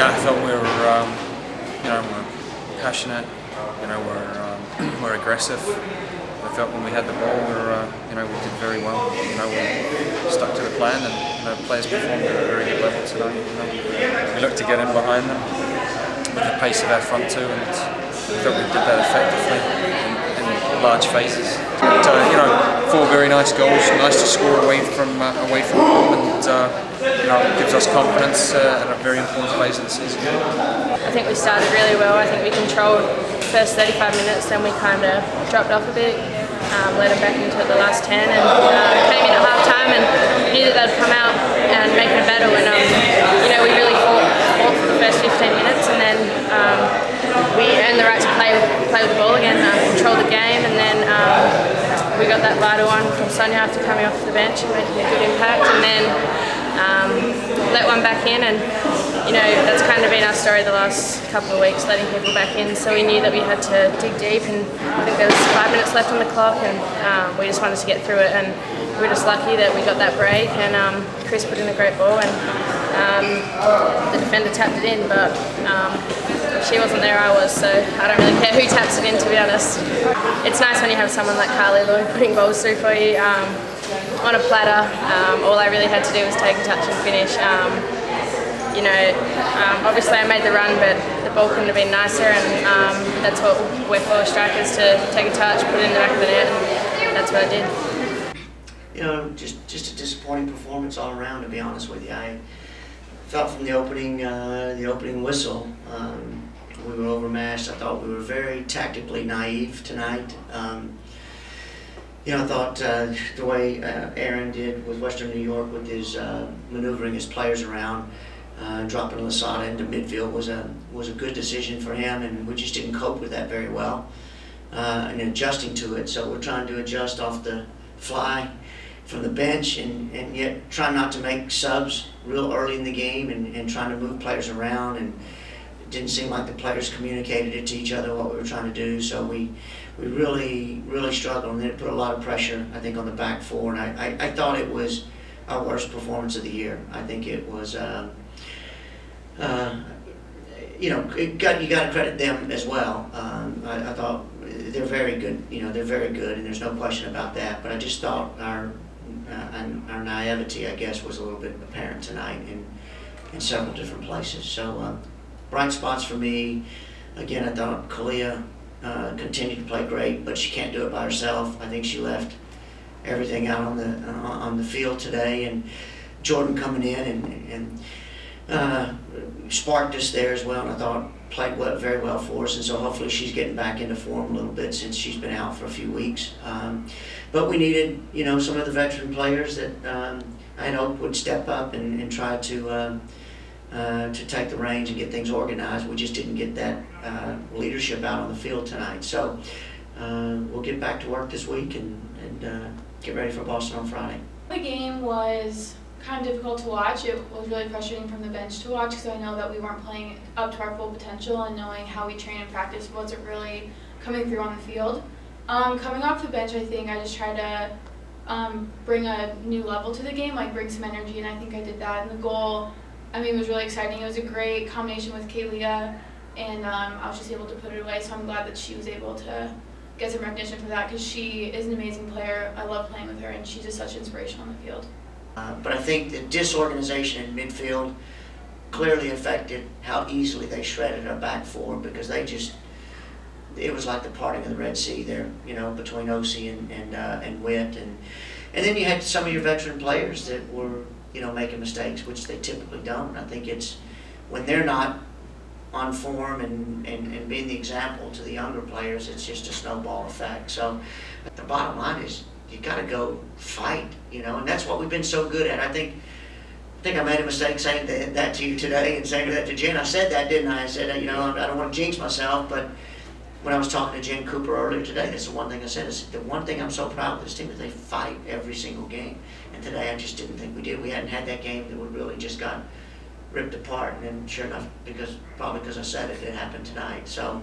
Yeah, I felt we were, we're passionate. We're aggressive. I felt when we had the ball, we did very well. We stuck to the plan, and players performed at a very good level tonight. We looked to get in behind them with the pace of our front two, and I felt we did that effectively in large phases. But, 4 very nice goals. Nice to score away from home, and it gives us confidence at a very important phase of the season. I think we started really well. I think we controlled the first 35 minutes, then we kind of dropped off a bit, led them back into the last 10, and came in at half time and knew that they'd come out and make it a battle. And we really fought for the first 15 minutes, and then we earned the right to play with the ball again, control the game, and then we got that vital one from Sonia after coming off the bench and making a good impact, and then let one back in, and that's kind of been our story the last couple of weeks, letting people back in. So we knew that we had to dig deep, and I think there was 5 minutes left on the clock, and we just wanted to get through it, and we were just lucky that we got that break, and Chris put in a great ball, and the defender tapped it in, but she wasn't there, I was, so I don't really care who taps it in, to be honest. It's nice when you have someone like Carly Lloyd putting balls through for you on a platter. All I really had to do was take a touch and finish. Obviously I made the run, but the ball couldn't have been nicer, and that's what we're for, strikers, to take a touch, put it in the back of the net, and that's what I did. Just a disappointing performance all around, to be honest with you. I felt from the opening whistle, we were overmatched. I thought we were very tactically naive tonight. I thought the way Erin did with Western New York with his maneuvering his players around, dropping Lasada into midfield was a good decision for him, and we just didn't cope with that very well, and adjusting to it. So we're trying to adjust off the fly from the bench, and yet try not to make subs real early in the game, and trying to move players around, and it didn't seem like the players communicated it to each other what we were trying to do. So we really struggled, and it put a lot of pressure, I think, on the back four, and I thought it was our worst performance of the year. I think it was you got to credit them as well. I thought they're very good. They're very good, and there's no question about that. But I just thought our naivety, I guess, was a little bit apparent tonight in several different places. So bright spots for me. Again, I thought Kalia continued to play great, but she can't do it by herself. I think she left everything out on the field today, and Jordan coming in and sparked us there as well, and I thought played very well for us, and so hopefully she's getting back into form a little bit since she's been out for a few weeks. But we needed, some of the veteran players that I had hoped would step up and try to take the reins and get things organized. We just didn't get that leadership out on the field tonight. So we'll get back to work this week and get ready for Boston on Friday. The game was kind of difficult to watch. It was really frustrating from the bench to watch, because I know that we weren't playing up to our full potential, and knowing how we train and practice wasn't really coming through on the field. Coming off the bench, I think I just tried to bring a new level to the game, like bring some energy, and I think I did that. And the goal, was really exciting. It was a great combination with Kalia, and I was just able to put it away, so I'm glad that she was able to get some recognition for that, because she is an amazing player. I love playing with her, and she's just such inspiration on the field. But I think the disorganization in midfield clearly affected how easily they shredded our back four, because it was like the parting of the Red Sea there, between Osi and Witt, and then you had some of your veteran players that were, making mistakes, which they typically don't. I think it's when they're not on form and being the example to the younger players, it's just a snowball effect. So the bottom line is, you got to go fight, and that's what we've been so good at. I think I made a mistake saying that to you today and saying that to Jen. I said that, didn't I? I said, I don't want to jinx myself, but when I was talking to Jen Cooper earlier today, that's the one thing I said. Is the one thing I'm so proud of this team is they fight every single game. And today I just didn't think we did. We hadn't had that game that would really just got ripped apart. And then sure enough, probably because I said it happened tonight. So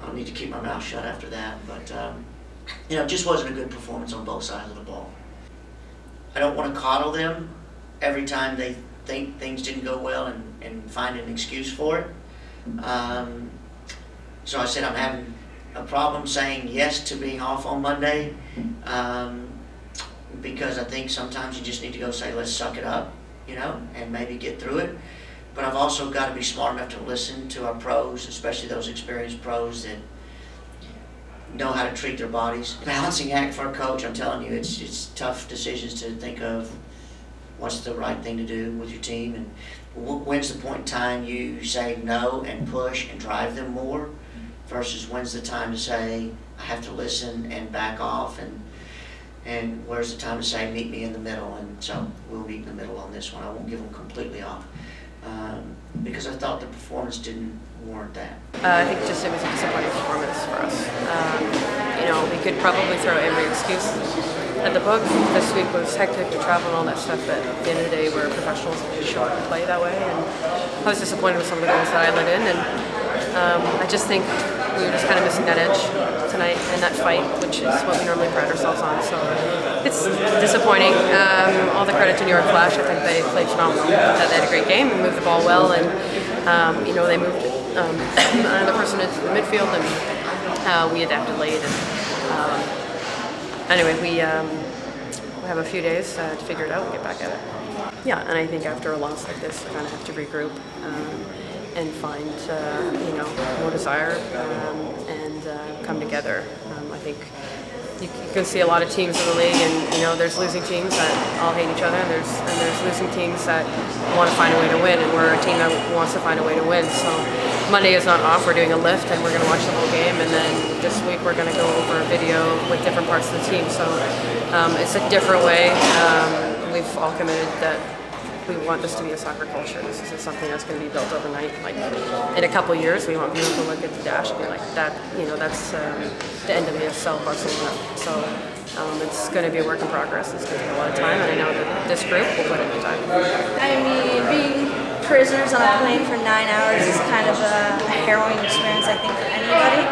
I'll need to keep my mouth shut after that. But it just wasn't a good performance on both sides of the ball. I don't want to coddle them every time they think things didn't go well and find an excuse for it. So I said I'm having a problem saying yes to being off on Monday, because I think sometimes you just need to go say, let's suck it up, you know, and maybe get through it. But I've also got to be smart enough to listen to our pros, especially those experienced pros that know how to treat their bodies. Balancing act for a coach, I'm telling you, it's tough decisions to think of what's the right thing to do with your team, and when's the point in time you say no and push and drive them more, versus when's the time to say I have to listen and back off, and where's the time to say meet me in the middle. And so we'll meet in the middle on this one. I won't give them completely off, because I thought the performance didn't warrant that. I think just it was a disappointing performance for us. You know, we could probably throw every excuse at the book. This week was hectic to travel and all that stuff, but at the end of the day, we're professionals and we show up and play that way. And I was disappointed with some of the goals that I let in, and I just think we were just kind of missing that edge tonight in that fight, which is what we normally pride ourselves on. So it's disappointing. All the credit to New York Flash. I think they played phenomenal. They had a great game and moved the ball well, and you know, they moved another person into the midfield, and we adapted late. And anyway, we have a few days to figure it out and get back at it. Yeah, and I think after a loss like this, we kind of have to regroup and find you know, more desire and come together. I think you can see a lot of teams in the league, and you know, there's losing teams that all hate each other, and there's losing teams that want to find a way to win, and we're a team that wants to find a way to win. So Monday is not off. We're doing a lift, and we're going to watch the whole game, and then this week we're going to go over a video with different parts of the team. So it's a different way. We've all committed that we want this to be a soccer culture. This isn't something that's going to be built overnight. Like in a couple of years, we want people to look at the Dash and be like, that, you know, that's the end of the ESL Barcelona. So it's going to be a work in progress. It's going to take a lot of time, and I know that this group will put in the time. I mean, being prisoners on a plane for 9 hours is kind of a harrowing experience, I think, for anybody.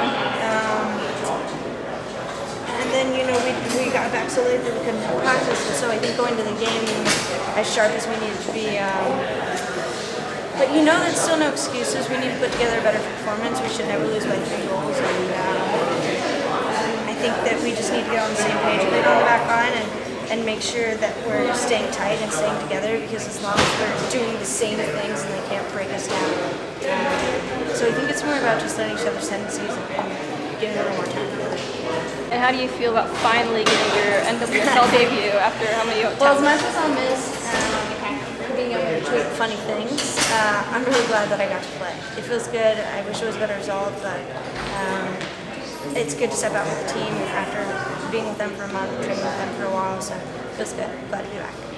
And then, you know, we got back so late that we couldn't practice, and so I think going to the game as sharp as we needed to be. But you know, there's still no excuses. We need to put together a better performance. We should never lose by 3 goals. And I think that we just need to get on the same page with it on the back line and make sure that we're staying tight and staying together, because as long as we're doing the same things and they can't break us down. So I think it's more about just letting each other's tendencies and getting a little more time together. And how do you feel about finally getting your NWSL debut after how many times? Well, as much as I'll miss being able to tweet funny things, I'm really glad that I got to play. It feels good. I wish it was a better result, but it's good to step out with the team after being with them for a month, training with them for a while, so it feels good. Glad to be back.